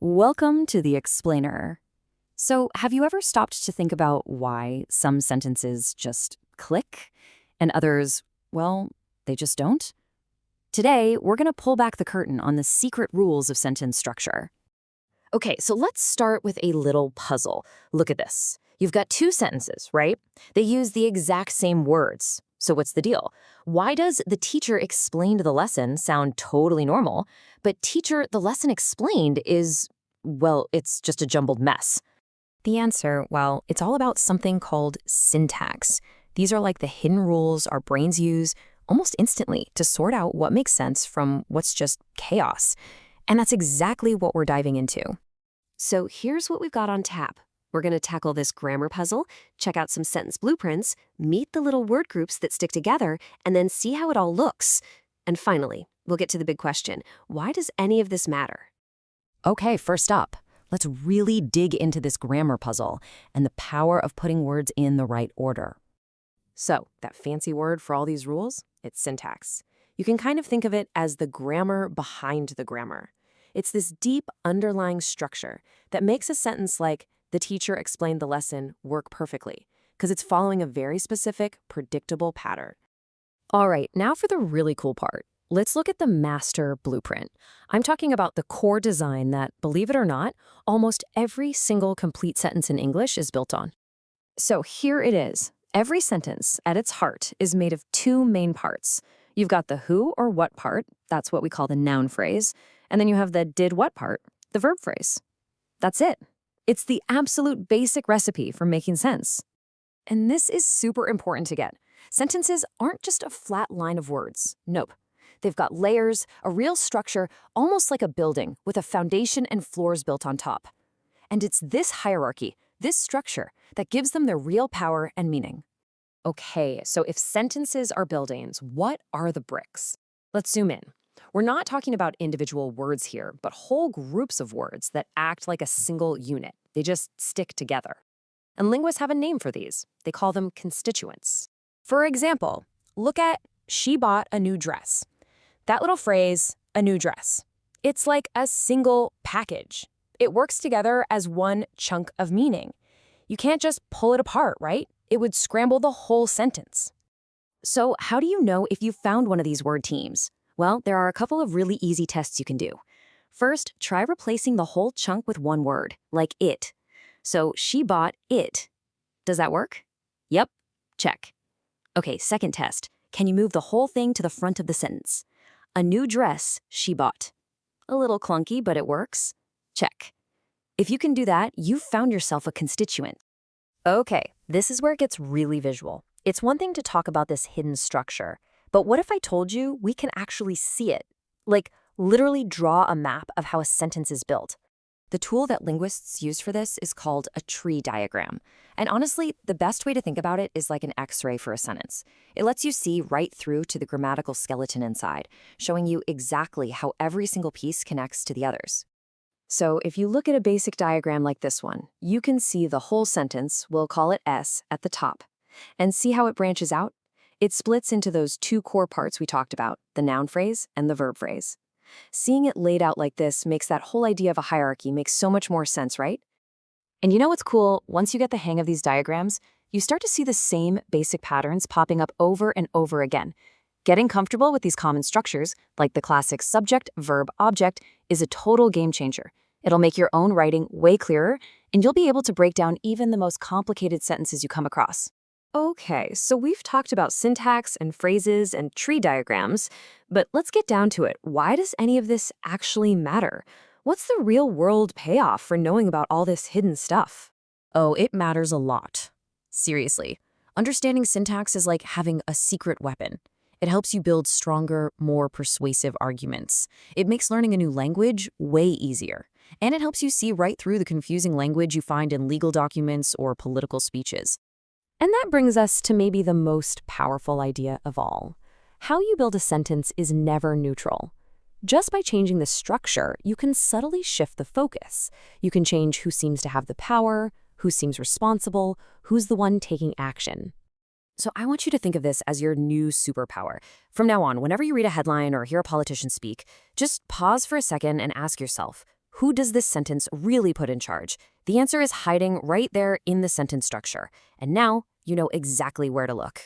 Welcome to the Explainer. So, have you ever stopped to think about why some sentences just click and others, well, they just don't? Today, we're going to pull back the curtain on the secret rules of sentence structure. Okay, so let's start with a little puzzle. Look at this. You've got two sentences, right? They use the exact same words. So what's the deal? Why does the teacher explained the lesson sound totally normal, but teacher, the lesson explained is, well, it's just a jumbled mess? The answer, well, it's all about something called syntax. These are like the hidden rules our brains use almost instantly to sort out what makes sense from what's just chaos. And that's exactly what we're diving into. So here's what we've got on tap. We're going to tackle this grammar puzzle, check out some sentence blueprints, meet the little word groups that stick together, and then see how it all looks. And finally, we'll get to the big question. Why does any of this matter? Okay, first up, let's really dig into this grammar puzzle and the power of putting words in the right order. So, that fancy word for all these rules? It's syntax. You can kind of think of it as the grammar behind the grammar. It's this deep underlying structure that makes a sentence like, "The teacher explained the lesson" work perfectly, because it's following a very specific, predictable pattern. All right, now for the really cool part. Let's look at the master blueprint. I'm talking about the core design that, believe it or not, almost every single complete sentence in English is built on. So here it is. Every sentence, at its heart, is made of two main parts. You've got the who or what part, that's what we call the noun phrase, and then you have the did what part, the verb phrase. That's it. It's the absolute basic recipe for making sense. And this is super important to get. Sentences aren't just a flat line of words. Nope. They've got layers, a real structure, almost like a building, with a foundation and floors built on top. And it's this hierarchy, this structure, that gives them their real power and meaning. Okay, so if sentences are buildings, what are the bricks? Let's zoom in. We're not talking about individual words here, but whole groups of words that act like a single unit. They just stick together. And linguists have a name for these. They call them constituents. For example, look at "she bought a new dress." That little phrase, "a new dress," it's like a single package. It works together as one chunk of meaning. You can't just pull it apart, right? It would scramble the whole sentence. So how do you know if you found one of these word teams? Well, there are a couple of really easy tests you can do. First, try replacing the whole chunk with one word, like it. So she bought it. Does that work? Yep, check. Okay, second test. Can you move the whole thing to the front of the sentence? A new dress she bought. A little clunky, but it works. Check. If you can do that, you've found yourself a constituent. Okay, this is where it gets really visual. It's one thing to talk about this hidden structure, but what if I told you we can actually see it? Like, literally draw a map of how a sentence is built. The tool that linguists use for this is called a tree diagram. And honestly, the best way to think about it is like an X-ray for a sentence. It lets you see right through to the grammatical skeleton inside, showing you exactly how every single piece connects to the others. So if you look at a basic diagram like this one, you can see the whole sentence, we'll call it S, at the top. And see how it branches out? It splits into those two core parts we talked about, the noun phrase and the verb phrase. Seeing it laid out like this makes that whole idea of a hierarchy make so much more sense, right? And you know what's cool? Once you get the hang of these diagrams, you start to see the same basic patterns popping up over and over again. Getting comfortable with these common structures, like the classic subject, verb, object, is a total game changer. It'll make your own writing way clearer, and you'll be able to break down even the most complicated sentences you come across. Okay, so we've talked about syntax and phrases and tree diagrams, but let's get down to it. Why does any of this actually matter? What's the real-world payoff for knowing about all this hidden stuff? Oh, it matters a lot. Seriously, understanding syntax is like having a secret weapon. It helps you build stronger, more persuasive arguments. It makes learning a new language way easier. And it helps you see right through the confusing language you find in legal documents or political speeches. And that brings us to maybe the most powerful idea of all. How you build a sentence is never neutral. Just by changing the structure, you can subtly shift the focus. You can change who seems to have the power, who seems responsible, who's the one taking action. So I want you to think of this as your new superpower. From now on, whenever you read a headline or hear a politician speak, just pause for a second and ask yourself, Who does this sentence really put in charge? The answer is hiding right there in the sentence structure. And now you know exactly where to look.